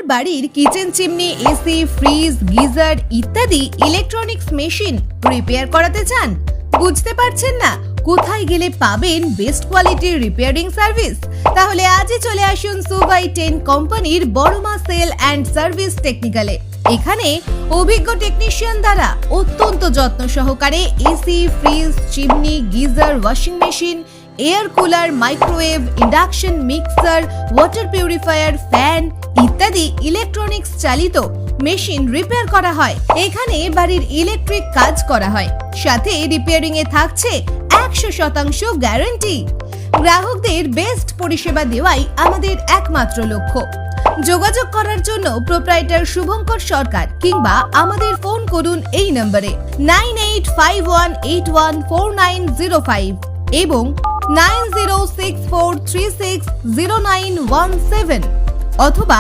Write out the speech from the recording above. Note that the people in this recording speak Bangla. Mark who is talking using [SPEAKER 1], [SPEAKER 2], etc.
[SPEAKER 1] আপনার বাড়ির kitchen chimney, AC, fridge, geyser ইত্যাদি ইলেকট্রনিক্স মেশিন রিপেয়ার করাতে চান? বুঝতে পারছেন না কোথায় গেলে পাবেন বেস্ট কোয়ালিটির রিপেয়ারিং সার্ভিস? তাহলে আজই চলে আসুন সুবাই 10 কোম্পানির বড়মা সেল অ্যান্ড সার্ভিস টেকনিক্যালে। এখানে অভিজ্ঞ টেকনিশিয়ান দ্বারা অত্যন্ত যত্ন সহকারে AC, fridge, chimney, geyser, washing machine, air cooler, microwave, induction, mixer, water purifier, fan ইত্যাদি ইলেকট্রনিক্স চালিত মেশিন রিপেয়ার করা হয়। এখানে বাড়ির ইলেকট্রিক কাজ করা হয়, সাথে রিপেয়ারিং এ থাকছে 100% গ্যারান্টি। গ্রাহকদের বেস্ট পরিষেবা দেওয়াই আমাদের একমাত্র লক্ষ্য। যোগাযোগ করার জন্য প্রোপ্রাইটার শুভঙ্কর সরকার কিংবা আমাদের ফোন করুন এই নম্বরে 9851814905 এবং 9064360917 অথবা